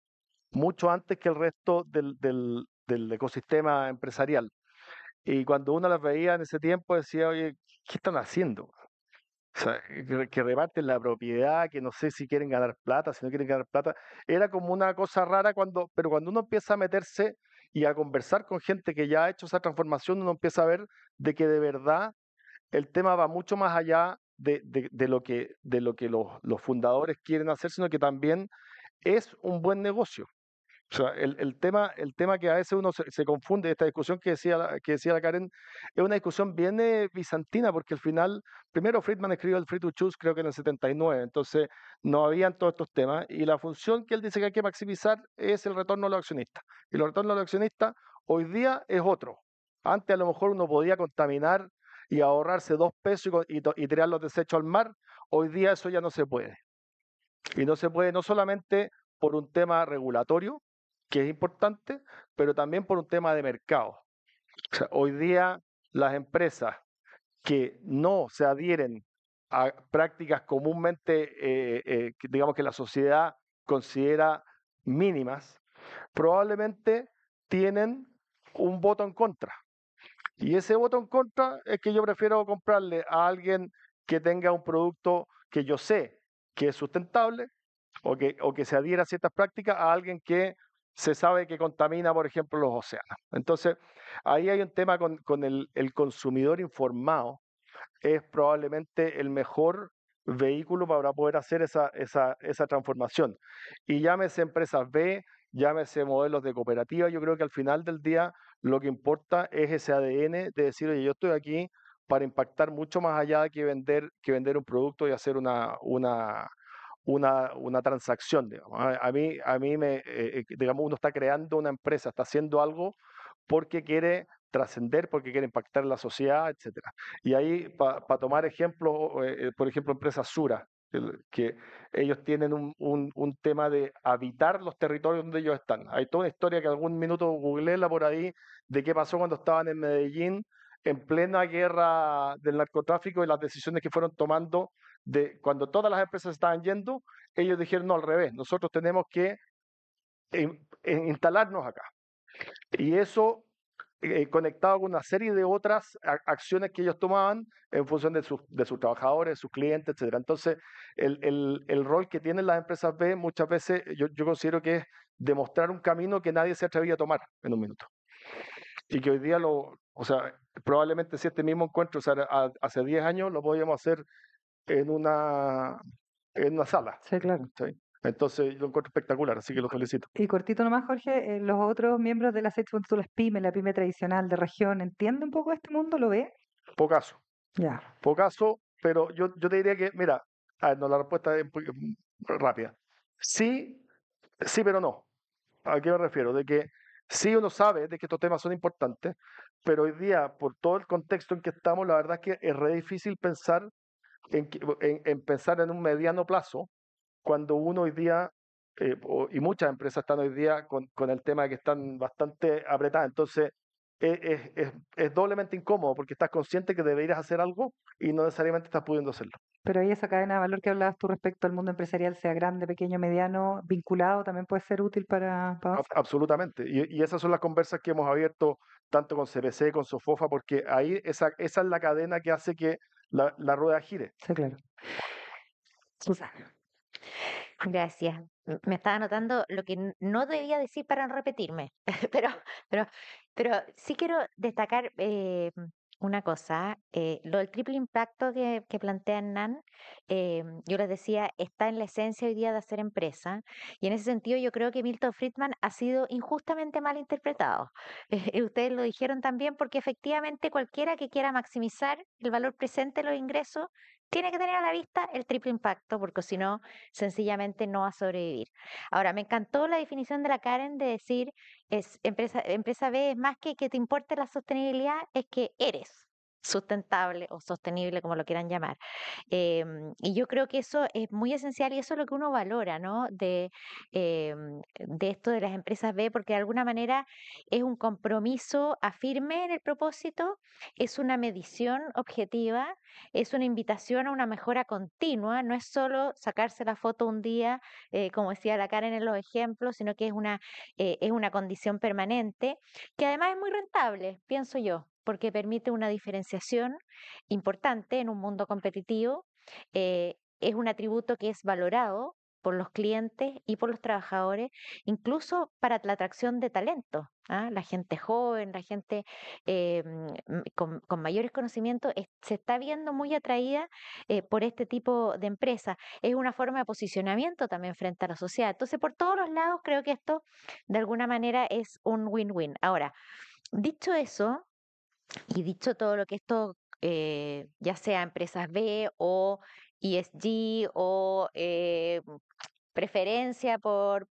mucho antes que el resto del ecosistema empresarial. Y cuando uno las veía en ese tiempo decía, oye, ¿qué están haciendo? O sea, que reparten la propiedad, que no sé si quieren ganar plata, si no quieren ganar plata. Era como una cosa rara pero cuando uno empieza a meterse y a conversar con gente que ya ha hecho esa transformación, uno empieza a ver de que de verdad el tema va mucho más allá de lo que los fundadores quieren hacer, sino que también es un buen negocio. O sea, el tema que a veces uno se confunde, esta discusión que decía la Karen, es una discusión bien bizantina, porque al final, primero Friedman escribió el Free to Choose, creo que en el 79, entonces no habían todos estos temas, y la función que él dice que hay que maximizar es el retorno a los accionistas. Y el retorno a los accionistas hoy día es otro. Antes a lo mejor uno podía contaminar y ahorrarse 2 pesos y tirar los desechos al mar, hoy día eso ya no se puede. Y no se puede no solamente por un tema regulatorio, que es importante, pero también por un tema de mercado. O sea, hoy día las empresas que no se adhieren a prácticas comúnmente, digamos que la sociedad considera mínimas, probablemente tienen un voto en contra. Y ese voto en contra es que yo prefiero comprarle a alguien que tenga un producto que yo sé que es sustentable o que se adhiera a ciertas prácticas a alguien que se sabe que contamina, por ejemplo, los océanos. Entonces, ahí hay un tema con el consumidor informado, es probablemente el mejor vehículo para poder hacer esa transformación. Y llámese empresas B, llámese modelos de cooperativa, yo creo que al final del día lo que importa es ese ADN de decir, oye, yo estoy aquí para impactar mucho más allá que vender un producto y hacer una transacción, digamos. A mí digamos, uno está creando una empresa, está haciendo algo porque quiere trascender, porque quiere impactar en la sociedad, etcétera. Y ahí, para tomar ejemplos, por ejemplo, empresas Sura, que ellos tienen un tema de habitar los territorios donde ellos están. Hay toda una historia que algún minuto googleéla por ahí de qué pasó cuando estaban en Medellín en plena guerra del narcotráfico y las decisiones que fueron tomando de cuando todas las empresas estaban yendo, ellos dijeron, no, al revés, nosotros tenemos que instalarnos acá. Y eso conectado con una serie de otras acciones que ellos tomaban en función de sus trabajadores, sus clientes, etcétera. Entonces, el rol que tienen las empresas B muchas veces yo considero que es demostrar un camino que nadie se atrevía a tomar en un minuto. Y que hoy día o sea, probablemente si este mismo encuentro, o sea, hace 10 años lo podíamos hacer en una sala. Sí, claro. ¿Sí? Entonces, yo lo encuentro espectacular, así que lo felicito. Y cortito nomás, Jorge, los otros miembros de la sección, tú las pymes, la pyme tradicional de región, ¿entiende un poco este mundo? ¿Lo ve? Pocaso. Ya. Pocaso, pero yo te diría que, mira, no, la respuesta es rápida. Sí, sí, pero no. ¿A qué me refiero? De que sí uno sabe de que estos temas son importantes, pero hoy día, por todo el contexto en que estamos, la verdad es que es re difícil pensar en pensar en un mediano plazo cuando uno hoy día, y muchas empresas están hoy día con el tema de que están bastante apretadas. Entonces, es doblemente incómodo porque estás consciente que deberías hacer algo y no necesariamente estás pudiendo hacerlo. Pero ahí esa cadena de valor que hablabas tú respecto al mundo empresarial, sea grande, pequeño, mediano, vinculado, también puede ser útil para avanzar. Absolutamente. Y esas son las conversas que hemos abierto tanto con CPC, con Sofofa, porque ahí esa es la cadena que hace que la rueda gire. Sí, claro. Susana. Gracias. Me estaba anotando lo que no debía decir para no repetirme, pero, pero, pero sí quiero destacar una cosa, lo del triple impacto que plantea Nan, yo les decía, está en la esencia hoy día de hacer empresa, y en ese sentido yo creo que Milton Friedman ha sido injustamente mal interpretado. Ustedes lo dijeron también porque efectivamente cualquiera que quiera maximizar el valor presente de los ingresos tiene que tener a la vista el triple impacto, porque si no sencillamente no va a sobrevivir. Ahora, me encantó la definición de la Karen de decir, es empresa B es más que te importe la sostenibilidad, es que eres sustentable o sostenible, como lo quieran llamar. Y yo creo que eso es muy esencial y eso es lo que uno valora, ¿no? De esto de las empresas B, porque de alguna manera es un compromiso afirme en el propósito, es una medición objetiva, es una invitación a una mejora continua, no es solo sacarse la foto un día, como decía la Karen en los ejemplos, sino que es una condición permanente, que además es muy rentable, pienso yo, porque permite una diferenciación importante en un mundo competitivo, es un atributo que es valorado por los clientes y por los trabajadores, incluso para la atracción de talento. ¿Ah? La gente joven, la gente con mayores conocimientos se está viendo muy atraída por este tipo de empresas. Es una forma de posicionamiento también frente a la sociedad. Entonces, por todos los lados, creo que esto de alguna manera es un win-win. Ahora, dicho eso, y dicho todo lo que esto, ya sea empresas B o ESG o preferencia por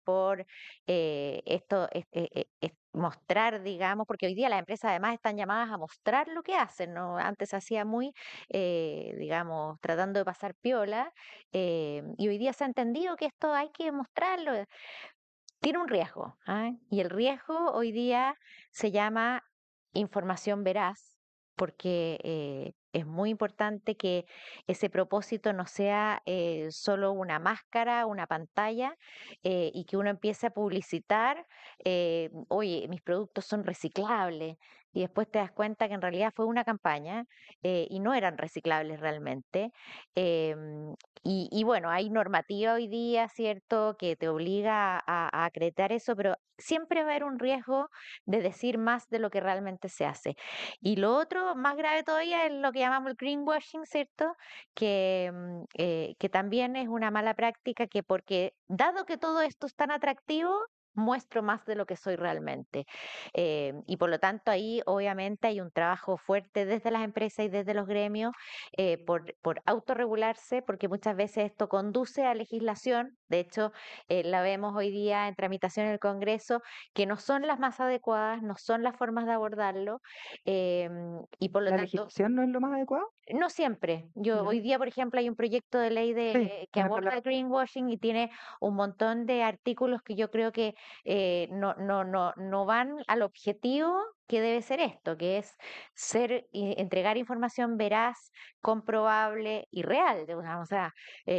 mostrar, digamos, porque hoy día las empresas además están llamadas a mostrar lo que hacen, ¿no? Antes se hacía muy, digamos, tratando de pasar piola, y hoy día se ha entendido que esto hay que mostrarlo. Tiene un riesgo, ¿ah? Y el riesgo hoy día se llama información veraz, porque es muy importante que ese propósito no sea solo una máscara, una pantalla, y que uno empiece a publicitar, oye, mis productos son reciclables, y después te das cuenta que en realidad fue una campaña y no eran reciclables realmente. Y bueno, hay normativa hoy día, ¿cierto?, que te obliga a acreditar eso, pero siempre va a haber un riesgo de decir más de lo que realmente se hace. Y lo otro, más grave todavía, es lo que llamamos el greenwashing, ¿cierto? Que también es una mala práctica que porque, dado que todo esto es tan atractivo, muestro más de lo que soy realmente. Y por lo tanto ahí obviamente hay un trabajo fuerte desde las empresas y desde los gremios por autorregularse, porque muchas veces esto conduce a legislación, de hecho la vemos hoy día en tramitación en el Congreso, que no son las más adecuadas, no son las formas de abordarlo, y por lo ¿La tanto... legislación no es lo más adecuado? No siempre. Ya. Hoy día, por ejemplo, hay un proyecto de ley Sí, que me aborda acuerdo. el greenwashing y tiene un montón de artículos que yo creo que no van al objetivo que debe ser esto, que es entregar información veraz, comprobable y real. O sea,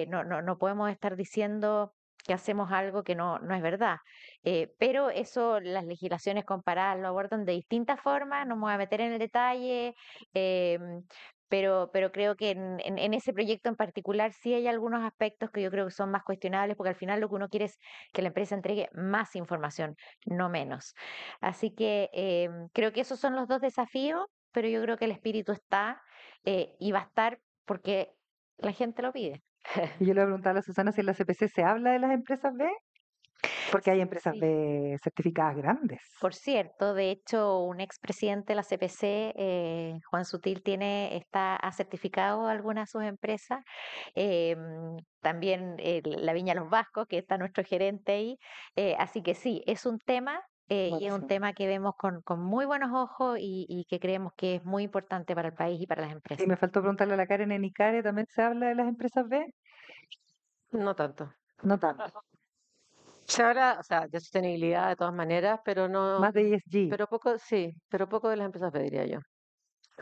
no podemos estar diciendo que hacemos algo que no es verdad. Pero eso, las legislaciones comparadas lo abordan de distintas formas, no me voy a meter en el detalle. em, pero creo que en ese proyecto en particular sí hay algunos aspectos que yo creo que son más cuestionables, porque al final lo que uno quiere es que la empresa entregue más información, no menos. Así que creo que esos son los dos desafíos, pero yo creo que el espíritu está y va a estar porque la gente lo pide. Y yo le voy a preguntar a la Susana si en la CPC se habla de las empresas B, porque hay empresas Sí. B certificadas grandes. Por cierto, de hecho, un expresidente de la CPC, Juan Sutil, ha certificado algunas de sus empresas. También la Viña Los Vascos, que está nuestro gerente ahí. Así que sí, es un tema y es un Buenísimo. tema que vemos con muy buenos ojos y que creemos que es muy importante para el país y para las Sí, empresas. me faltó preguntarle a la Karen en ICARE, ¿también se habla de las empresas B? No tanto. No tanto. Se habla, o sea, de sostenibilidad de todas maneras, pero no, Más de ESG. pero poco, sí, pero poco de las empresas, B, diría yo.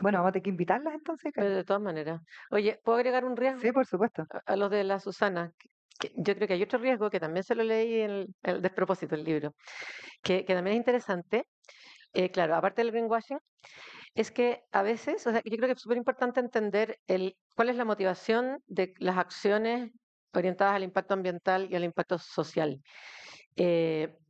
Bueno, vamos a tener que invitarlas entonces, Pero Karen. de todas maneras. Oye, ¿puedo agregar un riesgo Sí, por supuesto. a lo de la Susana? Yo creo que hay otro riesgo que también se lo leí en el despropósito del libro, que también es interesante. Claro, aparte del greenwashing, es que a veces, o sea, yo creo que es súper importante entender cuál es la motivación de las acciones orientadas al impacto ambiental y al impacto social.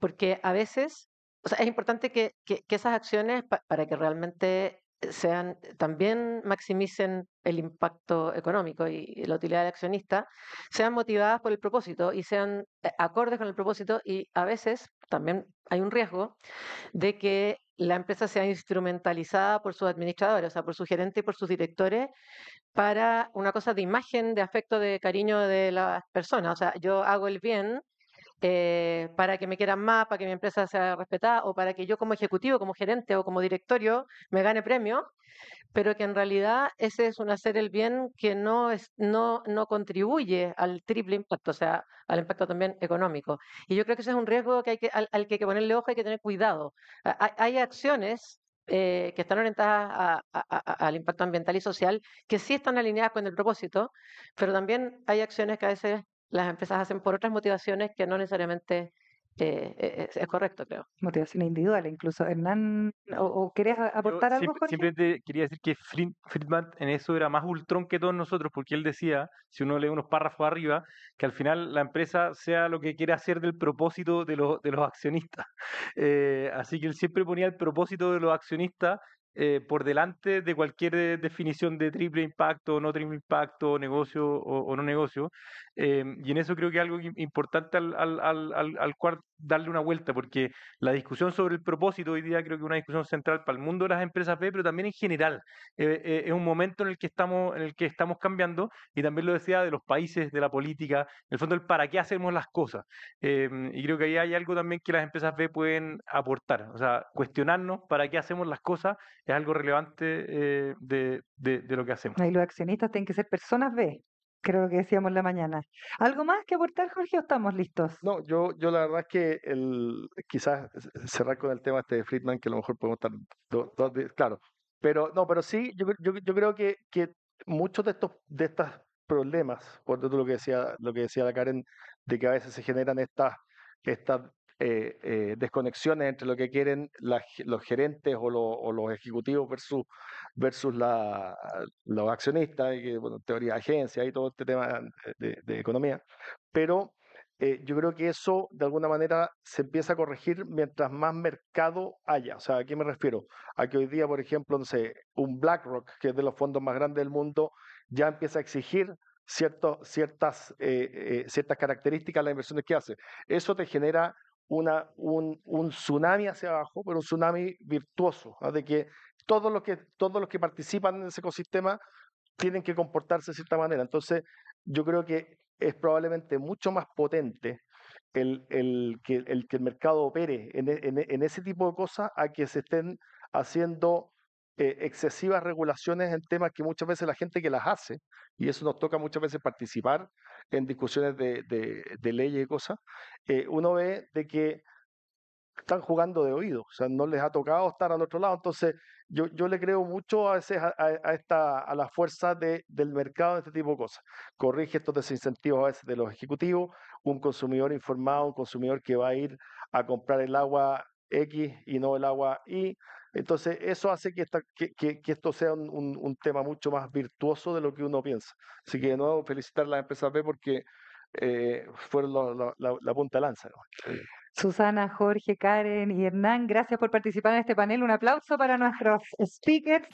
Porque a veces, o sea, es importante que esas acciones, para que realmente sean, también maximicen el impacto económico y la utilidad del accionista, sean motivadas por el propósito y sean acordes con el propósito, y a veces también hay un riesgo de que la empresa sea instrumentalizada por sus administradores, o sea, por su gerente y por sus directores, para una cosa de imagen, de afecto, de cariño de las personas. O sea, yo hago el bien para que me quieran más, para que mi empresa sea respetada, o para que yo como ejecutivo, como gerente o como directorio me gane premio, pero que en realidad ese es un hacer el bien que no contribuye al triple impacto, o sea, al impacto también económico. Y yo creo que ese es un riesgo al que hay que ponerle ojo, hay que tener cuidado. Hay acciones que están orientadas al impacto ambiental y social, que sí están alineadas con el propósito, pero también hay acciones que a veces las empresas hacen por otras motivaciones que no necesariamente es correcto, creo. Motivación individual, incluso. Hernán, ¿o querés Yo aportar algo, Jorge? simplemente quería decir que Friedman en eso era más ultrón que todos nosotros, porque él decía, si uno lee unos párrafos arriba, que al final la empresa sea lo que quiere hacer del propósito de los accionistas. Así que él siempre ponía el propósito de los accionistas por delante de cualquier definición de triple impacto, no triple impacto, negocio o no negocio. Y en eso creo que es algo importante al cual darle una vuelta, porque la discusión sobre el propósito hoy día creo que es una discusión central para el mundo de las empresas B, pero también en general. Es un momento en el que estamos cambiando, y también lo decía, de los países, de la política, en el fondo el para qué hacemos las cosas. Y creo que ahí hay algo también que las empresas B pueden aportar. O sea, cuestionarnos para qué hacemos las cosas es algo relevante de lo que hacemos. Ahí los accionistas tienen que ser personas B, creo que decíamos en la mañana. ¿Algo más que aportar, Jorge, o estamos listos? No, yo la verdad es que quizás cerrar con el tema este de Friedman, que a lo mejor podemos estar claro, pero no, pero sí, yo creo que muchos de estos problemas, por todo lo que decía la Karen, de que a veces se generan estas desconexiones entre lo que quieren los gerentes o los ejecutivos versus los accionistas, y que, bueno, teoría de agencia y todo este tema de economía, pero yo creo que eso de alguna manera se empieza a corregir mientras más mercado haya. O sea, ¿a qué me refiero? A que hoy día, por ejemplo, no sé, un BlackRock, que es de los fondos más grandes del mundo, ya empieza a exigir ciertas características a las inversiones que hace. Eso te genera un tsunami hacia abajo, pero un tsunami virtuoso, ¿no? De que todos los que participan en ese ecosistema tienen que comportarse de cierta manera. Entonces, yo creo que es probablemente mucho más potente el que el mercado opere en ese tipo de cosas, a que se estén haciendo excesivas regulaciones en temas que muchas veces la gente que las hace, y eso nos toca muchas veces participar en discusiones de leyes y cosas, uno ve de que están jugando de oído, o sea, no les ha tocado estar al otro lado. Entonces, yo le creo mucho a veces a la fuerza del mercado de este tipo de cosas. Corrige estos desincentivos a veces de los ejecutivos, un consumidor informado, un consumidor que va a ir a comprar el agua X y no el agua Y. Entonces, eso hace que esto sea un tema mucho más virtuoso de lo que uno piensa. Así que de nuevo, felicitar a las empresas B, porque fueron la punta de lanza, ¿no? Susana, Jorge, Karen y Hernán, gracias por participar en este panel. Un aplauso para nuestros speakers.